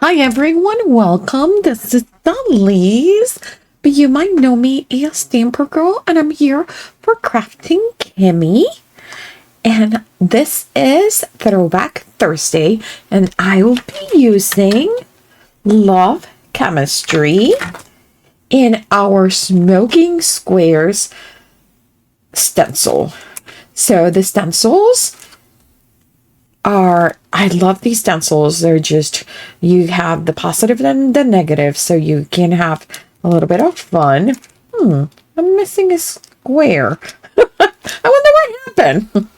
Hi everyone, welcome. This is Liz, but you might know me as Stamper Girl, and I'm here for Kraftin Kimmie. And this is Throwback Thursday, and I will be using Love Chemistry in our Smoking Squares stencil. So the stencils I love these stencils. They're just, you have the positive and the negative, so you can have a little bit of fun. I'm missing a square. I wonder what happened.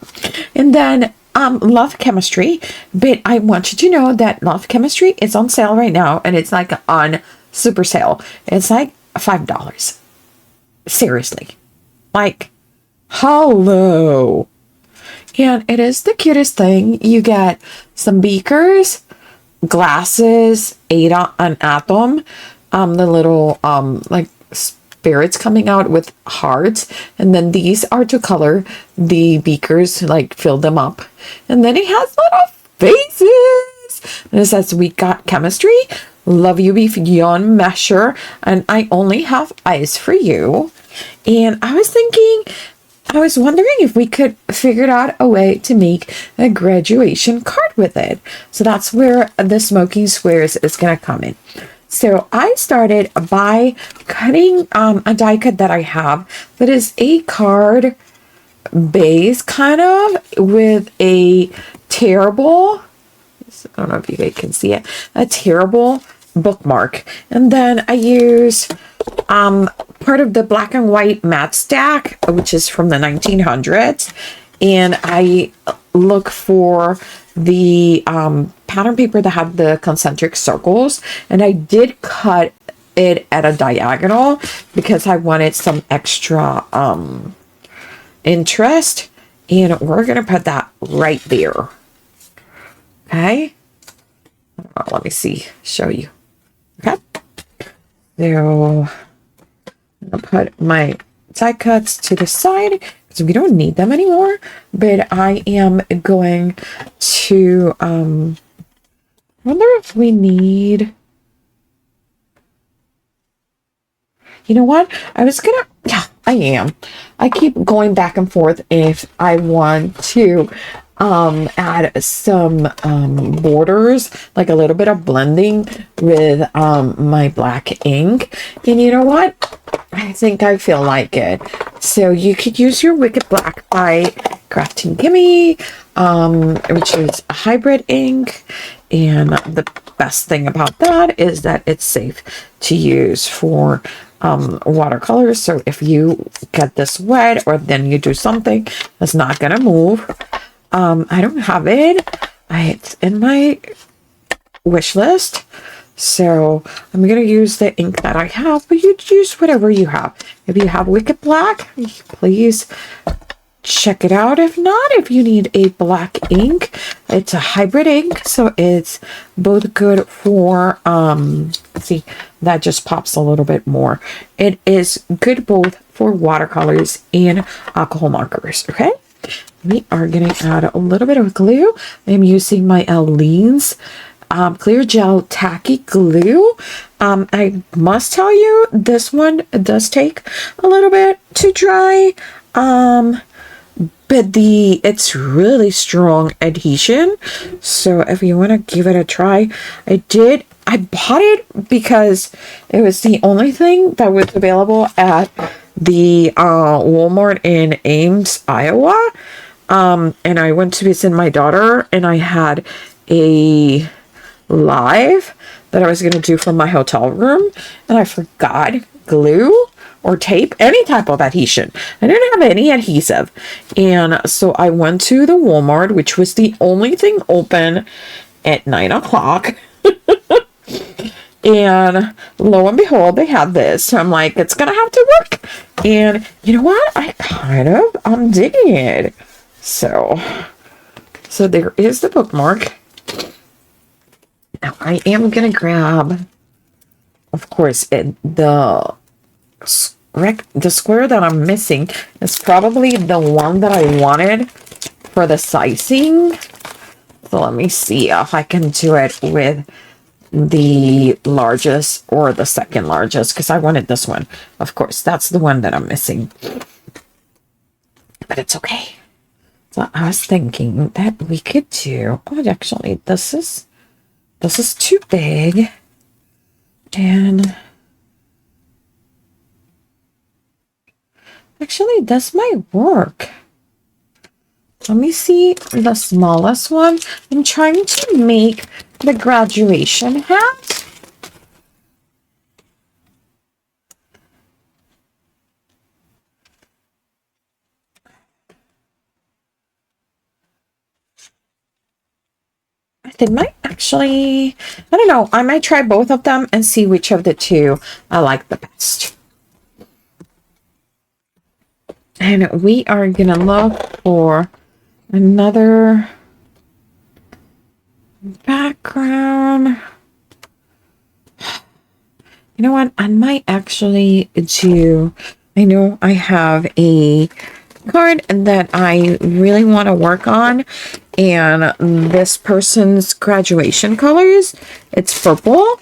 And then Love Chemistry, but I want you to know that Love Chemistry is on sale right now, and it's like on super sale. It's like $5. Seriously. Like, hello. And it is the cutest thing. You get some beakers, glasses, an atom, the little like spirits coming out with hearts, and then these are to color the beakers, like fill them up. And then it has little faces. And it says, "We got chemistry, love you beyond measure, and I only have eyes for you." And I was wondering if we could figure out a way to make a graduation card with it. So that's where the Smoking Squares is going to come in. So I started by cutting a die cut that I have that is a card base, kind of, with a terrible, I don't know if you guys can see it, a terrible bookmark. And then I use part of the black and white matte stack, which is from the 1900s, and I look for the pattern paper that had the concentric circles, and I did cut it at a diagonal because I wanted some extra interest, and we're gonna put that right there. Okay, let me show you. Okay, so I'll put my die cuts to the side because we don't need them anymore, but I am going to wonder if we need, you know what, I keep going back and forth if I want to add some borders, like a little bit of blending with my black ink. And you know what, I think I feel like it. So you could use your Wicked Black by Kraftin Kimmie, which is a hybrid ink. And the best thing about that is that it's safe to use for watercolors. So if you get this wet or then you do something, it's not going to move. I don't have it. It's in my wish list. So I'm going to use the ink that I have, but you use whatever you have. If you have Wicked Black, please check it out. If not, if you need a black ink, it's a hybrid ink. So it's both good for, see, that just pops a little bit more. It is good both for watercolors and alcohol markers. Okay. We are going to add a little bit of glue. I'm using my Aleene's clear gel tacky glue. I must tell you, this one does take a little bit to dry, but it's really strong adhesion. So if you want to give it a try, I bought it because it was the only thing that was available at the Walmart in Ames, Iowa. And I went to visit my daughter, and I had a live that I was going to do from my hotel room, and I forgot glue or tape, any type of adhesion. I didn't have any adhesive, and so I went to the Walmart, which was the only thing open at 9 o'clock. And lo and behold, they had this. So I'm like, it's gonna have to work. And you know what, I'm digging it. So there is the bookmark. Now I am going to grab, of course, the square that I'm missing is probably the one that I wanted for the sizing. So let me see if I can do it with the largest or the second largest, because I wanted this one. Of course, that's the one that I'm missing. But it's okay. So I was thinking that we could do, oh, actually, this is too big. And actually, this might work. Let me see the smallest one. I'm trying to make the graduation hat. They might actually, I don't know, I might try both of them and see which of the two I like the best. And we are gonna look for another background. You know what? I might actually do, I know I have a card that I really want to work on, and this person's graduation colors, it's purple.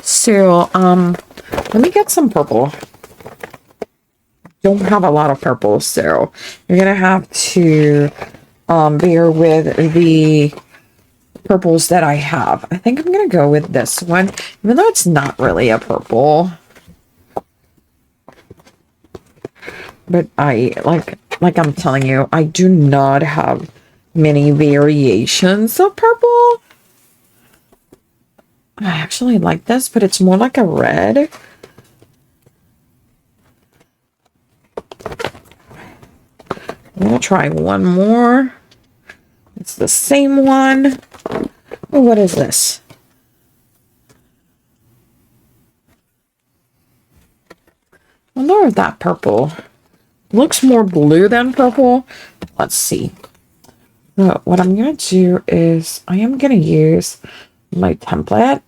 So let me get some purple. Don't have a lot of purple, so you're gonna have to bear with the purples that I have. I think I'm gonna go with this one, even though it's not really a purple. But I like I'm telling you, I do not have many variations of purple. I actually like this, but it's more like a red. I'm gonna try one more. It's the same one. Oh, what is this? I wonder if that purple looks more blue than purple. Let's see. So what I'm gonna do is I am gonna use my template,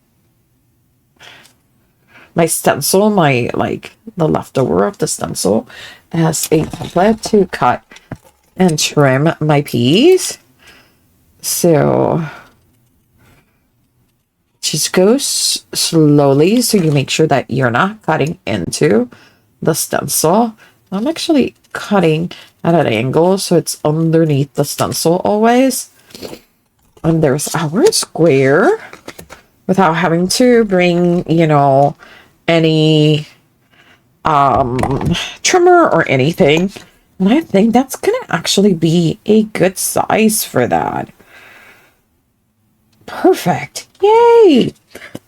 my stencil, my the leftover of the stencil as a template to cut and trim my piece. So just go slowly so you make sure that you're not cutting into the stencil. I'm actually cutting at an angle so it's underneath the stencil always. And there's our square without having to bring, you know, any trimmer or anything. And I think that's gonna actually be a good size for that. Perfect. Yay!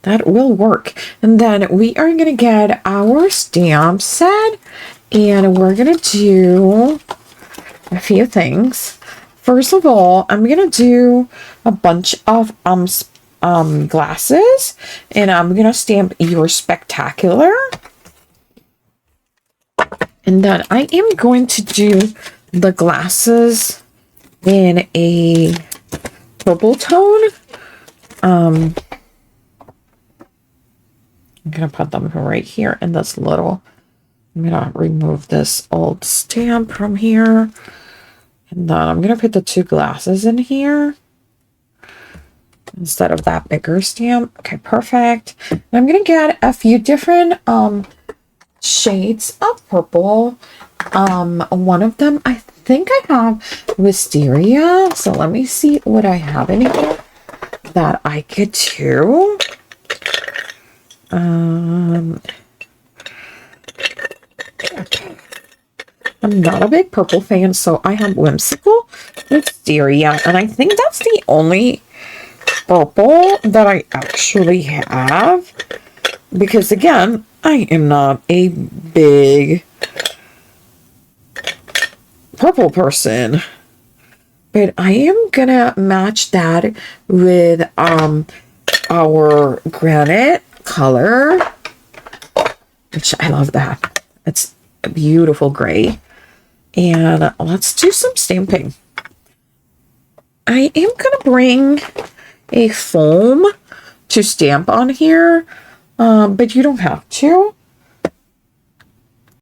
That will work. And then we are gonna get our stamp set, and we're gonna do a few things. First of all, I'm gonna do a bunch of glasses, and I'm gonna stamp your spectacular. And then I am going to do the glasses in a purple tone. I'm gonna put them right here in this little, I'm gonna remove this old stamp from here. And then I'm gonna put the two glasses in here instead of that bigger stamp. Okay, perfect. And I'm gonna get a few different shades of purple. One of them, I think I have Wisteria. So let me see what I have in here that I could do. I'm not a big purple fan, so I have Whimsical, Wisteria, and I think that's the only purple that I actually have, because again, I am not a big purple person. But I am gonna match that with our granite color, which I love that. It's a beautiful gray. And let's do some stamping. I am gonna bring a foam to stamp on here, but you don't have to.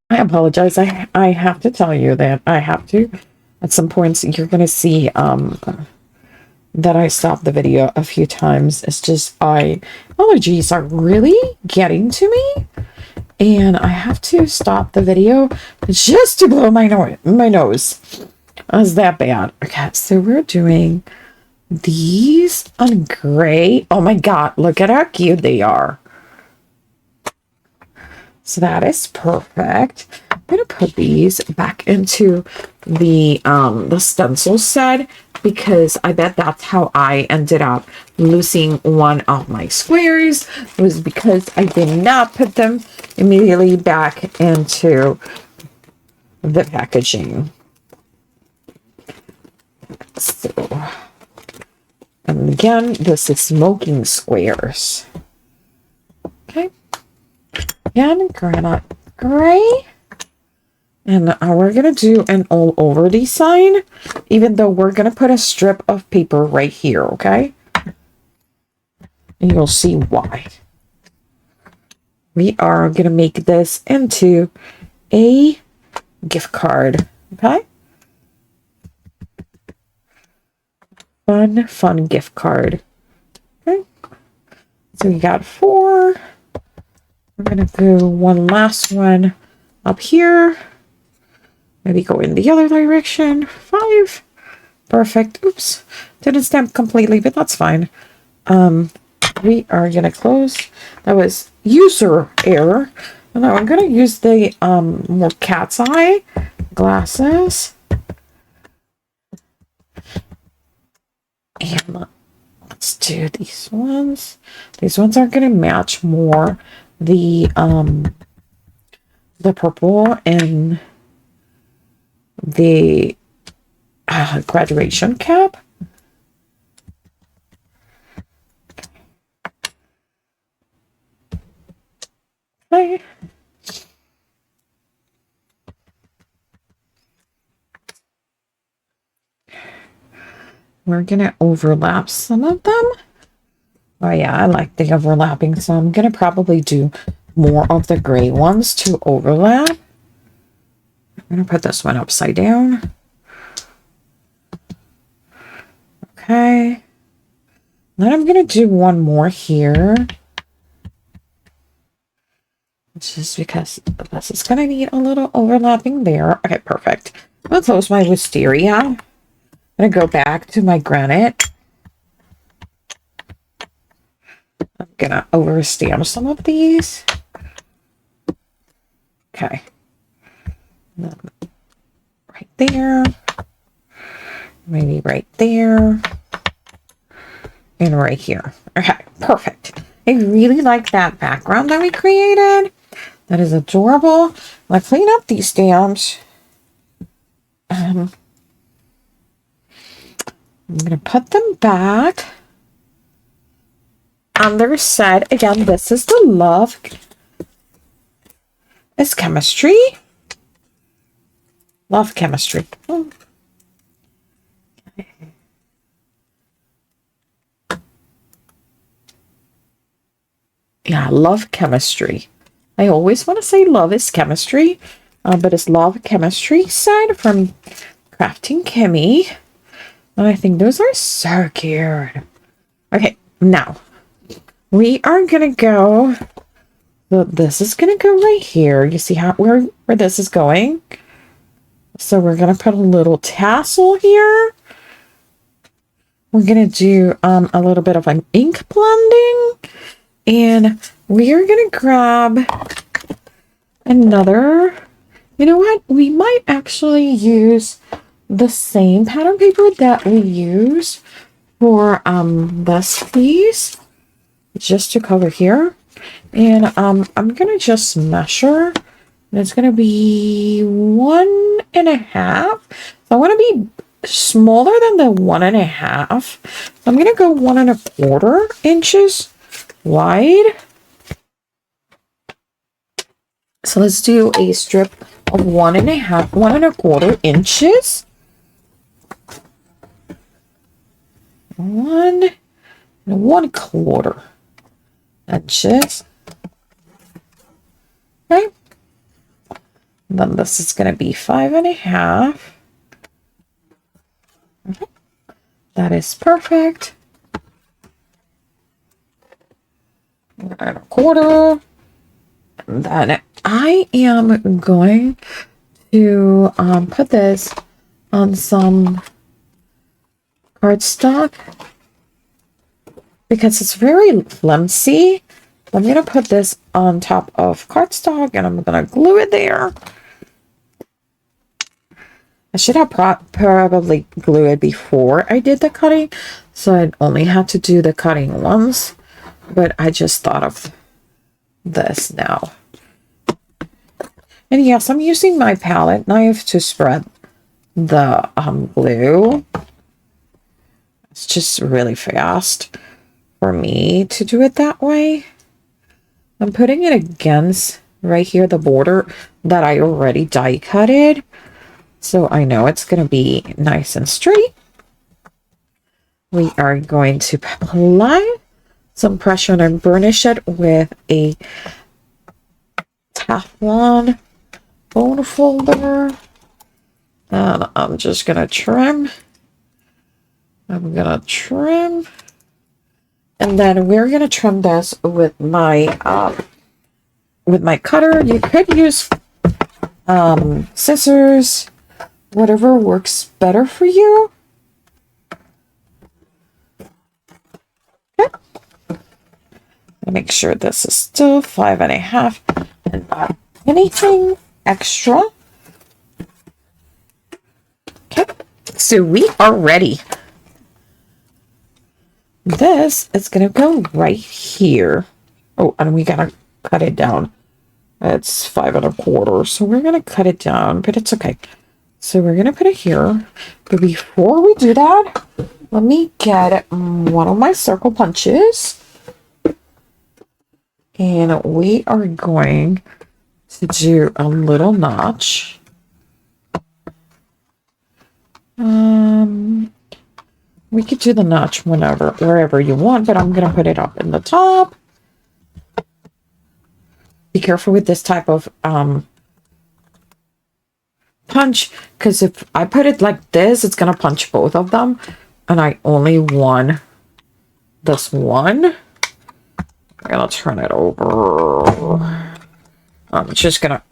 I apologize. I have to tell you that I have to. At some points, you're going to see that I stopped the video a few times. It's just allergies are really getting to me, and I have to stop the video just to blow my nose. It's that bad. Okay, so we're doing these on gray. Oh my god, look at how cute they are. So that is perfect. I'm gonna put these back into the stencil set, because I bet that's how I ended up losing one of my squares, was because I did not put them immediately back into the packaging. So, and again, this is Smoking Squares. Okay. Again, granite gray. And we're going to do an all over design, even though we're going to put a strip of paper right here, okay? And you'll see why. We are going to make this into a gift card, okay? Fun gift card. Okay. So we got 4. We're going to do one last one up here. Maybe go in the other direction. 5. Perfect. Oops. Didn't stamp completely, but that's fine. We are going to close. That was user error. And now I'm going to use the more cat's eye glasses. And let's do these ones. These ones are going to match more the purple and the graduation cap. Okay. We're going to overlap some of them. Oh yeah, I like the overlapping, so I'm going to probably do more of the gray ones to overlap. I'm going to put this one upside down. Okay. Then I'm going to do one more here. Just because this is going to need a little overlapping there. Okay, perfect. I'm going to close my wisteria. I'm going to go back to my granite. I'm going to overstamp some of these. Okay. Right there. Maybe right there. And right here. Okay, perfect. I really like that background that we created. That is adorable. Let's clean up these stamps. I'm going to put them back on their side. Again, this is the Love is Chemistry. Love Chemistry. Oh. Yeah, Love Chemistry. I always want to say Love is Chemistry, but it's Love Chemistry set from Kraftin Kimmie. And I think those are so cute. Okay, now we are gonna go. This is gonna go right here. You see how where this is going? So we're gonna put a little tassel here. We're gonna do a little bit of an ink blending. And we are going to grab another, you know what? We might actually use the same pattern paper that we use for this piece, just to cover here. And I'm going to just measure. And it's going to be 1.5. So I want to be smaller than the 1.5. So I'm going to go 1.25 inches wide. So let's do a strip of 1.25 inches. 1.25 inches. Okay. And then this is going to be 5.5. Okay. That is perfect. And a quarter. And then I am going to put this on some cardstock because it's very flimsy. I'm going to put this on top of cardstock and I'm going to glue it there. I should have probably glued it before I did the cutting, so I only had to do the cutting once, but I just thought of this now. And yes, I'm using my palette knife to spread the glue. It's just really fast for me to do it that way. I'm putting it against right here, the border that I already die cutted. So I know it's going to be nice and straight. We are going to apply some pressure and burnish it with a Teflon bone folder. And I'm just going to trim. I'm going to trim. And then we're going to trim this with my cutter. You could use scissors. Whatever works better for you. Okay. Make sure this is still 5.5 and not anything extra. Okay, so we are ready. This is gonna go right here. Oh, and we gotta cut it down. It's 5.25, so we're gonna cut it down, but it's okay. So we're going to put it here. But before we do that, let me get one of my circle punches. And we are going to do a little notch. We could do the notch wherever you want, but I'm going to put it up in the top. Be careful with this type of punch, because if I put it like this, it's gonna punch both of them, and I only want this one. I'm gonna turn it over. I'm just gonna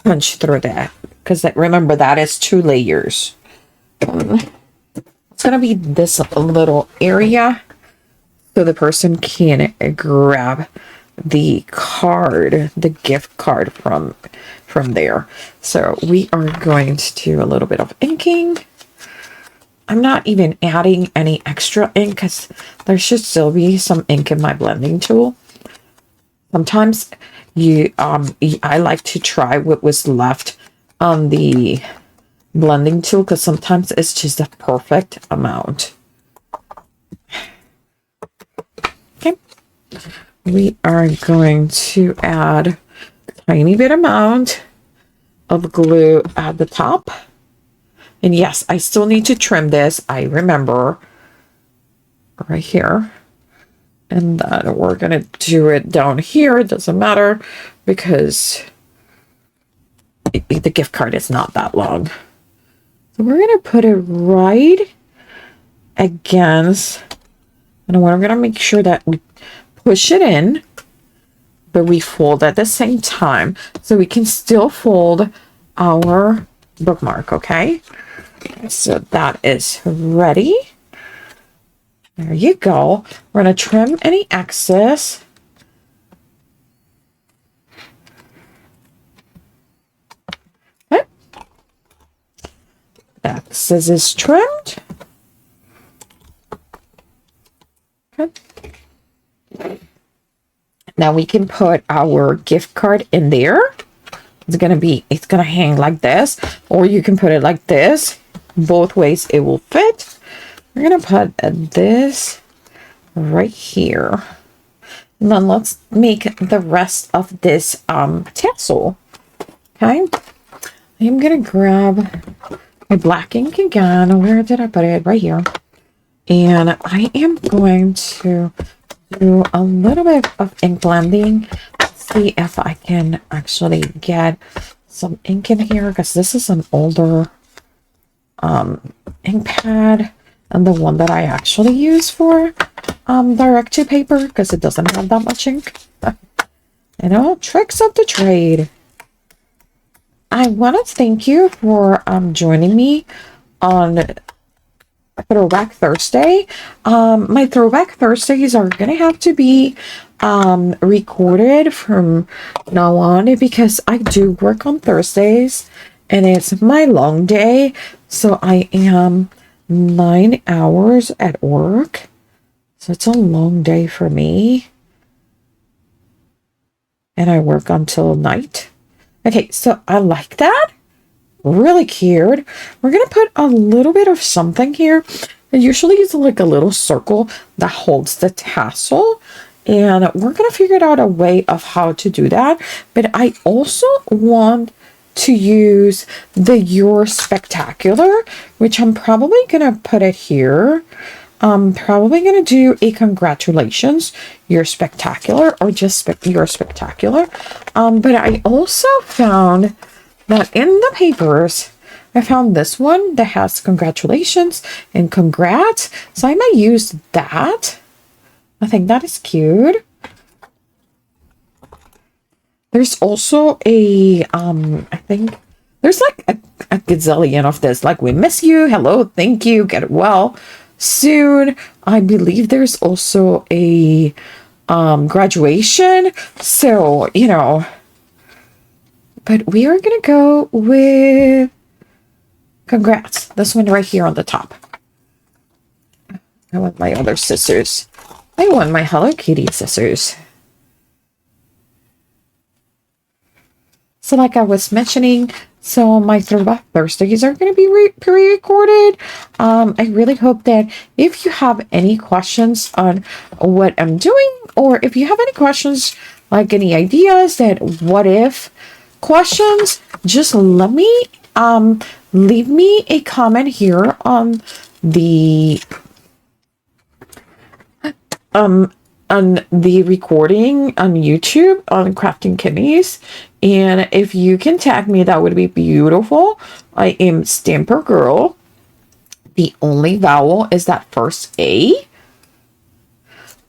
punch through that, because remember that is 2 layers. It's gonna be this little area so the person can grab the card, the gift card from there. So we are going to do a little bit of inking. I'm not even adding any extra ink because there should still be some ink in my blending tool. Sometimes I like to try what was left on the blending tool because sometimes it's just a perfect amount. Okay. We are going to add a tiny bit amount of glue at the top. And yes, I still need to trim this. I remember right here. And then we're going to do it down here. It doesn't matter because the gift card is not that long. So we're going to put it right against, and we're going to make sure that we push it in, but we fold at the same time so we can still fold our bookmark. Okay, so that is ready. There you go. We're going to trim any excess. Okay. Excess is trimmed. Okay. Now we can put our gift card in there. It's gonna hang like this, or you can put it like this. Both ways it will fit. We're gonna put this right here. And then let's make the rest of this tassel. Okay. I'm gonna grab my black ink again. Where did I put it? Right here. And I am going to do a little bit of ink blending. See if I can actually get some ink in here, because this is an older ink pad. and the one that I actually use for direct to paper because it doesn't have that much ink. You know, tricks of the trade. I want to thank you for joining me on Throwback Thursday. My Throwback Thursdays are gonna have to be recorded from now on because I do work on Thursdays and it's my long day, so I am 9 hours at work, so it's a long day for me, and I work until night. Okay, so I like that. Really cute. We're gonna put a little bit of something here. It usually is like a little circle that holds the tassel, and we're gonna figure out a way of how to do that. But I also want to use the You're Spectacular, which I'm probably gonna put it here. I'm probably gonna do a congratulations, you're spectacular, or just you're spectacular. But I also found that in the papers, I found this one that has congratulations and congrats. So I might use that. I think that is cute. There's also a, I think there's like a gazillion of this. Like, we miss you. Hello. Thank you. Get well soon. I believe there's also a graduation. So, you know, but we are going to go with congrats. This one right here on the top. I want my other scissors. I want my Hello Kitty scissors. So like I was mentioning, so my Throwback Thursdays are going to be pre-recorded. I really hope that if you have any questions on what I'm doing, or if you have any questions, like any ideas that what if questions, just let me leave me a comment here on the recording on YouTube on Kraftin Kimmie's, and if you can tag me, that would be beautiful. I am Stamper Girl. The only vowel is that first A.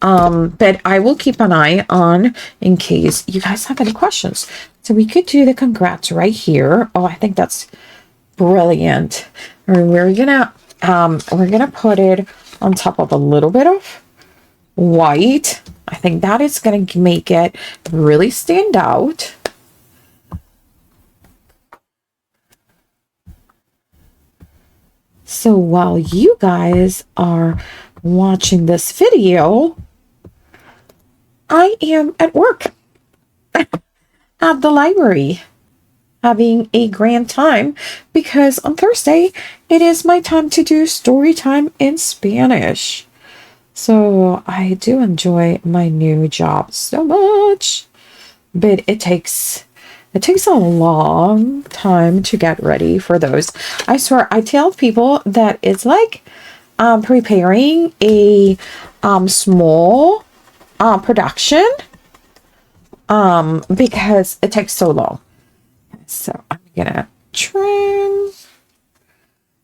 But I will keep an eye on in case you guys have any questions. So we could do the congrats right here. Oh, I think that's brilliant. And we're gonna put it on top of a little bit of white. I think that is gonna make it really stand out. So while you guys are watching this video, I am at work at the library having a grand time because on Thursday it is my time to do story time in Spanish. So I do enjoy my new job so much, but it takes a long time to get ready for those. I swear, I tell people that it's like preparing a small production because it takes so long. So I'm gonna trim,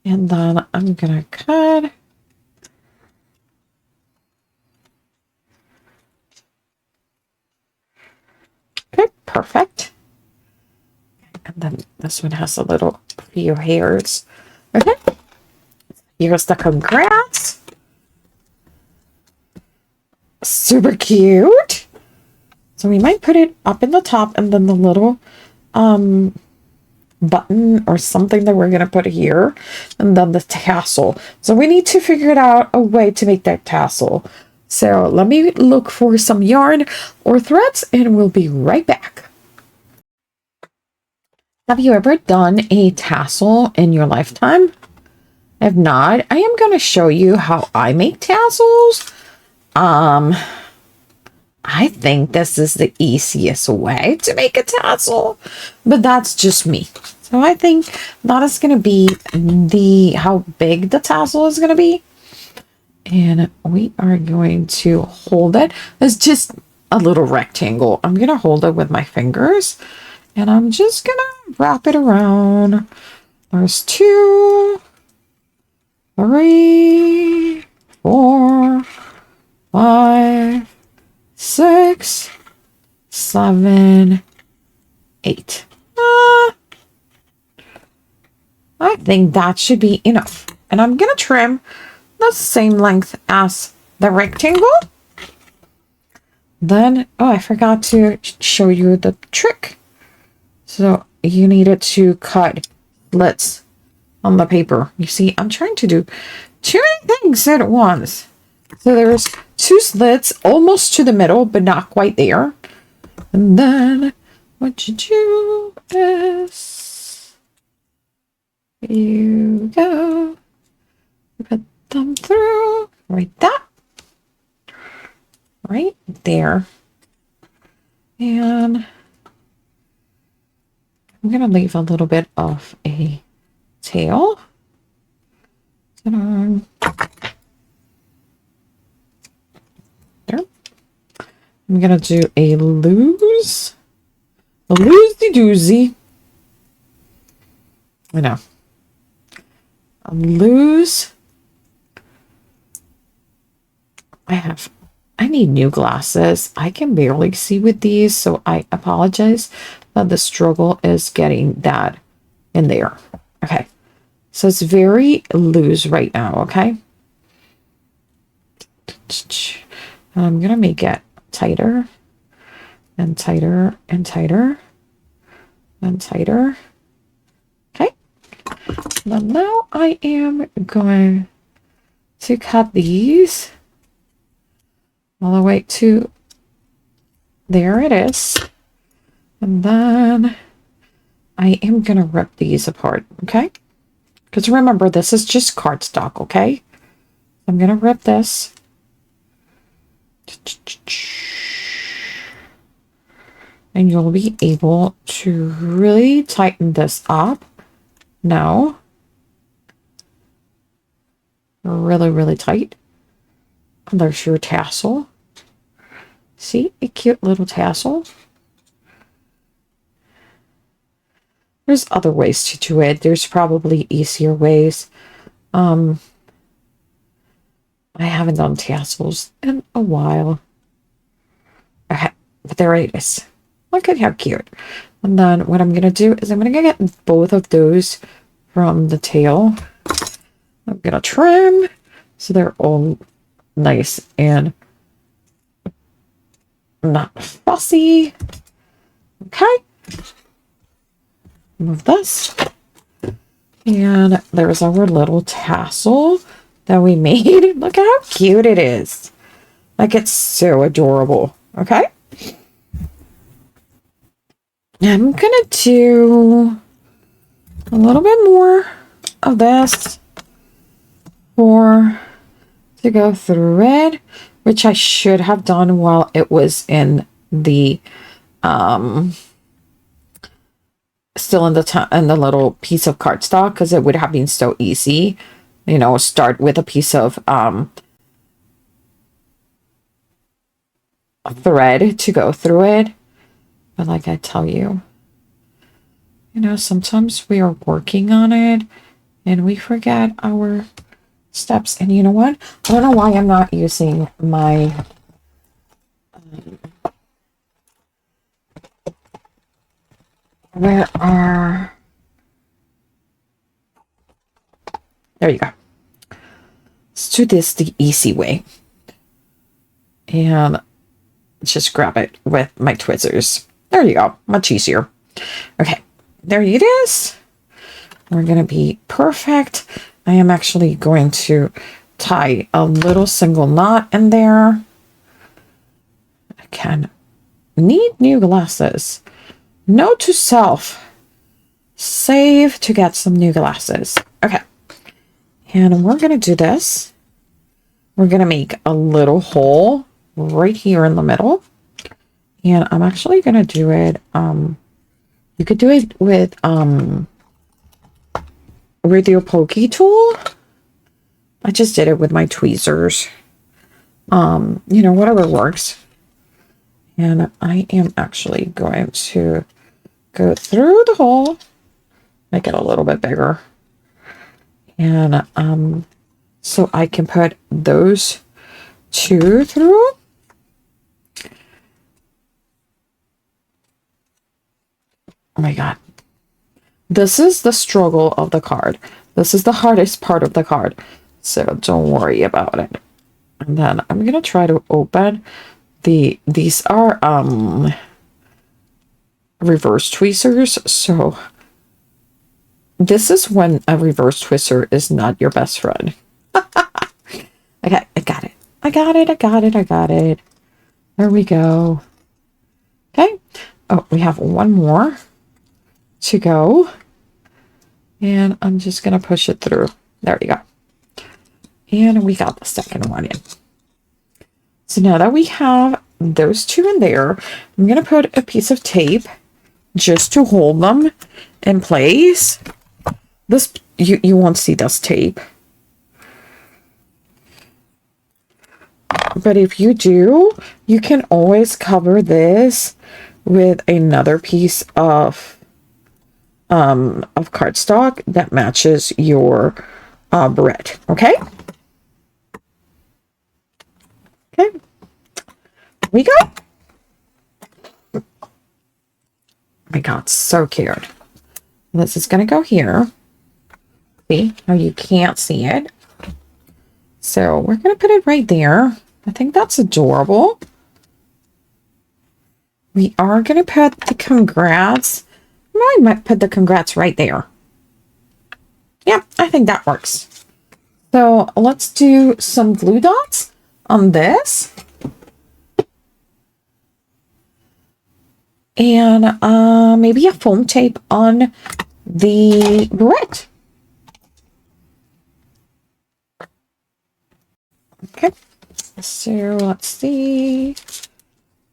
and then I'm gonna cut. Okay, perfect. And then this one has a little few hairs. Okay, here's the congrats. Super cute. So we might put it up in the top, and then the little button or something that we're going to put here, and then the tassel. So we need to figure out a way to make that tassel. So let me look for some yarn or threads, and we'll be right back. Have you ever done a tassel in your lifetime? If not, I am going to show you how I make tassels. I think this is the easiest way to make a tassel, but that's just me. So I think that is going to be how big the tassel is going to be. And we are going to hold it. It's just a little rectangle. I'm going to hold it with my fingers, and I'm just going to wrap it around. There's two. 3, 4, 5, 6, 7, 8. I think that should be enough. And I'm going to trim the same length as the rectangle. Then, oh, I forgot to show you the trick. So you needed to cut slits on the paper. You see, I'm trying to do too many things at once. So there's 2 slits almost to the middle, but not quite there. And then what you do is you go, put them through right that, right there. And I'm going to leave a little bit of a tail. There. I'm going to do a loose, a loosey doozy. I know. A loose. I need new glasses. I can barely see with these, so I apologize. But the struggle is getting that in there. Okay. So it's very loose right now, okay? I'm going to make it tighter and tighter and tighter and tighter. Okay. Now I am going to cut these all the way to there it is. And then I am going to rip these apart, okay? Because remember, this is just cardstock, okay? I'm going to rip this. And you'll be able to really tighten this up now. Really, really tight. And there's your tassel. See, a cute little tassel. There's other ways to do it. There's probably easier ways. I haven't done tassels in a while. Okay, but there it is. Look at how cute. And then what I'm going to do is I'm going to get both of those from the tail. I'm going to trim so they're all nice and not fussy. Okay. Move this. And there's our little tassel that we made. Look at how cute it is. Like, it's so adorable. Okay. I'm gonna do a little bit more of this to go through it, which I should have done while it was in the still in the little piece of cardstock, because it would have been so easy, you know, start with a piece of thread to go through it. But like I tell you, you know, sometimes we are working on it and we forget our steps. And you know what? I don't know why I'm not using my there you go. Let's do this the easy way. And just grab it with my tweezers. There you go. Much easier. Okay. There it is. We're going to be perfect. I am actually going to tie a little single knot in there. Again, need new glasses. Note to self. Save to get some new glasses. Okay. And we're going to do this. We're going to make a little hole right here in the middle. And I'm actually going to do it. You could do it with your pokey tool. I just did it with my tweezers. You know, whatever works. And I am actually going to go through the hole, make it a little bit bigger. And so I can put those two through. Oh my god. This is the struggle of the card. This is the hardest part of the card. So don't worry about it. And then I'm gonna try to open these are reverse tweezers. So this is when a reverse twister is not your best friend. Okay, I got it. I got it. I got it. I got it. There we go. Okay. Oh, we have one more to go. And I'm just going to push it through. There we go. And we got the second one in. So now that we have those two in there, I'm going to put a piece of tape just to hold them in place. This, you won't see this tape. But if you do, you can always cover this with another piece of cardstock that matches your bread. Okay? Okay. We go. Oh my god, so cute. This is going to go here. See how you can't see it? So we're going to put it right there. I think that's adorable. We are going to put the congrats. I might put the congrats right there. Yeah, I think that works. So let's do some glue dots on this. And maybe a foam tape on the barrette. Okay. So let's see.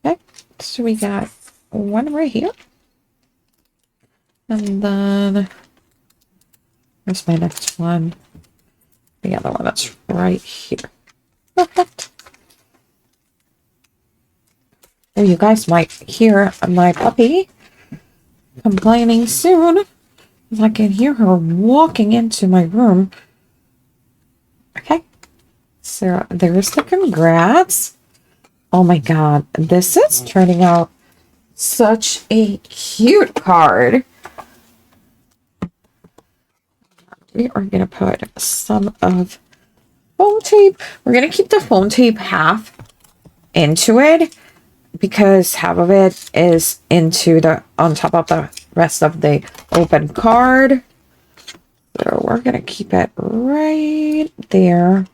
Okay, so we got one right here. And then where's my next one? The other one that's right here. Perfect. So you guys might hear my puppy complaining soon. I can hear her walking into my room. Okay. So there's the congrats. Oh my god, this is turning out such a cute card. We are going to put some of foam tape. We're going to keep the foam tape half into it because half of it is into the on top of the rest of the open card. So we're going to keep it right there.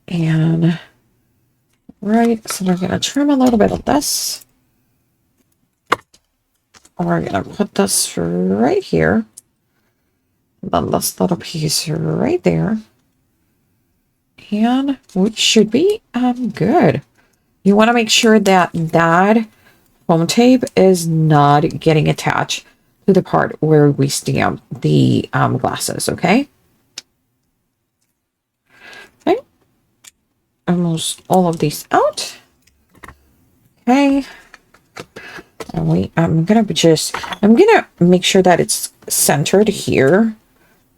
And right, so we're going to trim a little bit of this. We're going to put this right here. Then this little piece right there. And which should be good. You want to make sure that that foam tape is not getting attached to the part where we stamp the glasses, okay? Okay. Almost all of these out. Okay. And I'm gonna make sure that it's centered here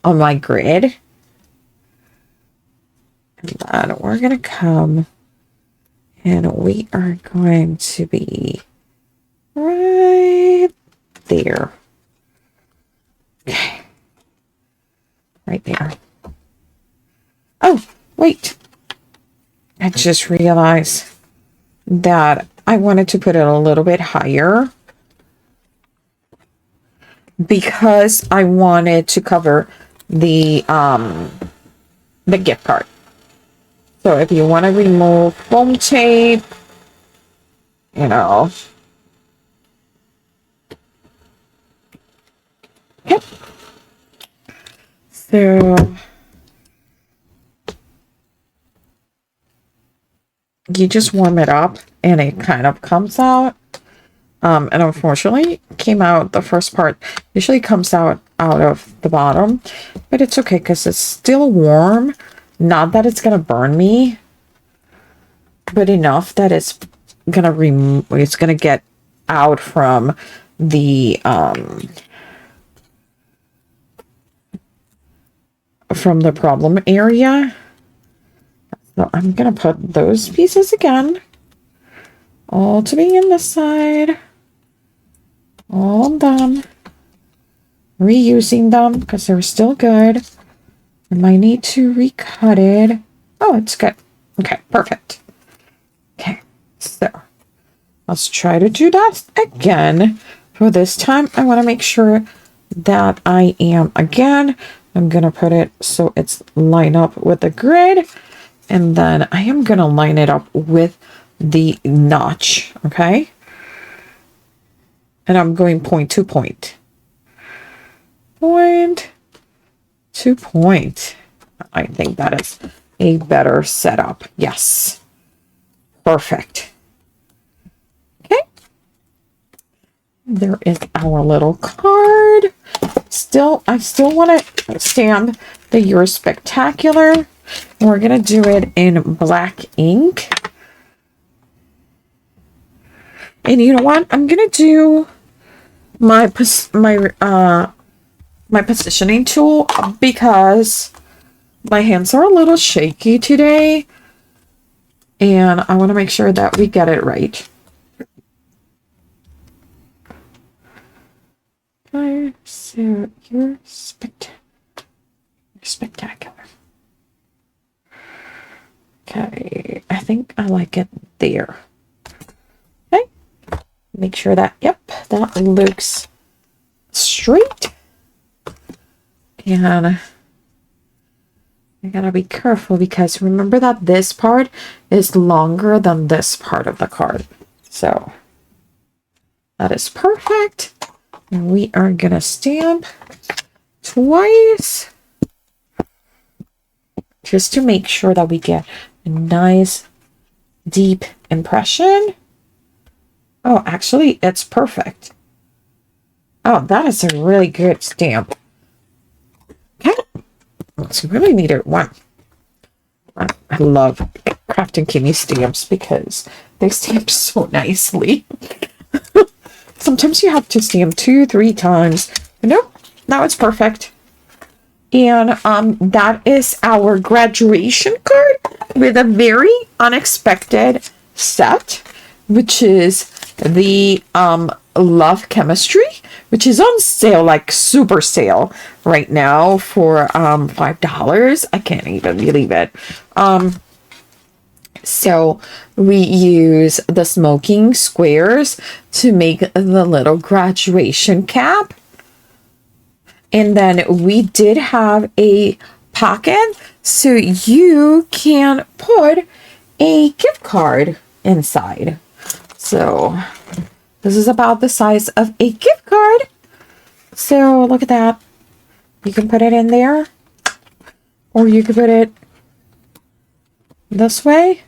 on my grid. And then we're gonna come and we are going to be right there. Okay. Right there. Oh, wait. I just realized that I wanted to put it a little bit higher because I wanted to cover the gift card. So if you want to remove foam tape, you know. Okay. So you just warm it up and it kind of comes out. And unfortunately came out, the first part usually comes out of the bottom, but it's okay because it's still warm. Not that it's gonna burn me, but enough that it's gonna get out from the problem area. So I'm gonna put those pieces again, all to be in this side, all done. Reusing them because they're still good. I might need to recut it. Oh, it's good. Okay, perfect. Okay, so let's try to do that again. For this time, I want to make sure that I'm gonna put it so it's lined up with the grid, and then I am gonna line it up with the notch, okay? And I'm going point to point. Point to point. I think that is a better setup. Yes. Perfect. Okay. There is our little card. I still want to stamp the You're Spectacular. We're going to do it in black ink. And you know what? I'm going to do my positioning tool because my hands are a little shaky today. And I want to make sure that we get it right. Okay, so You're spectacular. Okay, I think I like it there. Okay, make sure that, yep, that looks straight. And I gotta be careful because remember that this part is longer than this part of the card. So that is perfect. And we are gonna stamp twice just to make sure that we get a nice deep impression. Oh, actually, it's perfect. Oh, that is a really good stamp. Okay, let's really need it one. I love Kraftin Kimmie stamps because they stamp so nicely. Sometimes you have to stamp 2-3 times. But nope, that was perfect. And that is our graduation card with a very unexpected set, which is the Love Chemistry, which is on sale, like super sale right now for $5. I can't even believe it. So we use the SMOKIN SQUARES to make the little graduation cap. And then we did have a pocket so you can put a gift card inside. So this is about the size of a gift card. So look at that. You can put it in there, or you could put it this way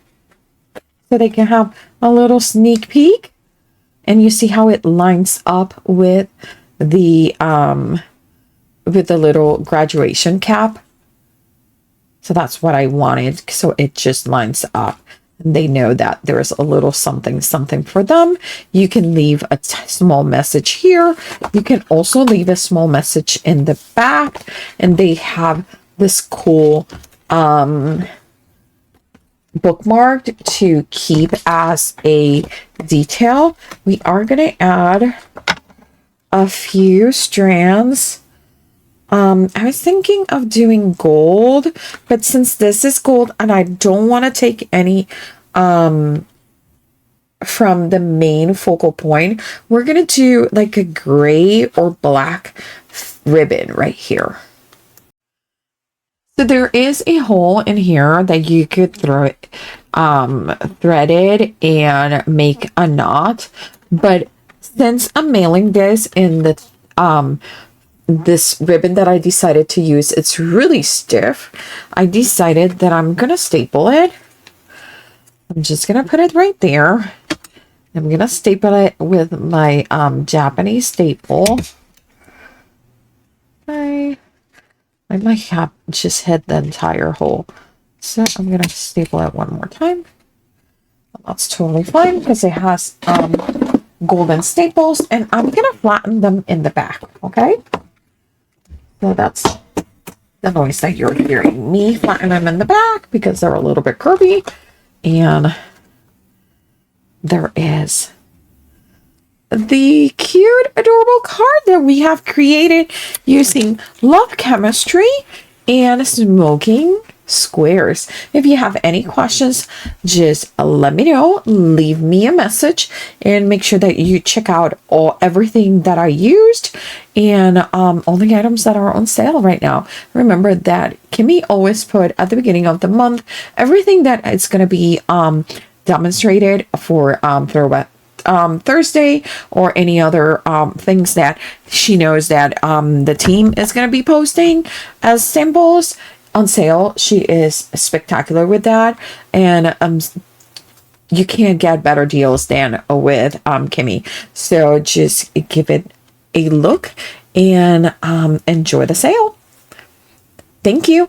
so they can have a little sneak peek. And you see how it lines up with the little graduation cap. So that's what I wanted. So it just lines up. And they know that there's a little something for them. You can leave a small message here. You can also leave a small message in the back. And they have this cool bookmarked to keep as a detail. We are going to add a few strands. I was thinking of doing gold, but since this is gold and I don't want to take any from the main focal point, we're going to do like a gray or black ribbon right here. So there is a hole in here that you could throw threaded and make a knot, but since I'm mailing this in the this ribbon that I decided to use, it's really stiff. I decided that I'm gonna staple it. I'm just gonna put it right there. I'm gonna staple it with my Japanese staple. I might have just hit the entire hole, so I'm gonna staple it one more time. That's totally fine because it has golden staples, and I'm gonna flatten them in the back. Okay. So that's the noise that you're hearing me flatten them in the back because they're a little bit curvy. And there is the cute, adorable card that we have created using Love Chemistry and Smoking Squares. If you have any questions, just let me know. Leave me a message and make sure that you check out everything that I used and all the items that are on sale right now. Remember that Kimmie always put at the beginning of the month everything that is going to be demonstrated for Throwback Thursday or any other things that she knows that the team is going to be posting as samples on sale. She is spectacular with that, and you can't get better deals than with Kimmie. So just give it a look and enjoy the sale. Thank you.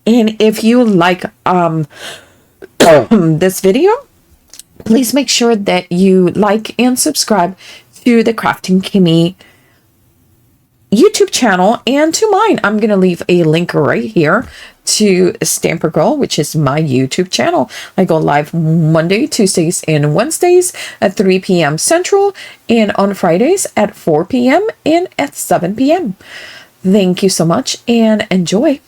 And if you like this video, please make sure that you like and subscribe to the Kraftin Kimmie YouTube channel and to mine. I'm going to leave a link right here to Stamper Girl, which is my YouTube channel. I go live Monday, Tuesdays, and Wednesdays at 3 p.m. Central, and on Fridays at 4 p.m. and at 7 p.m. Thank you so much and enjoy.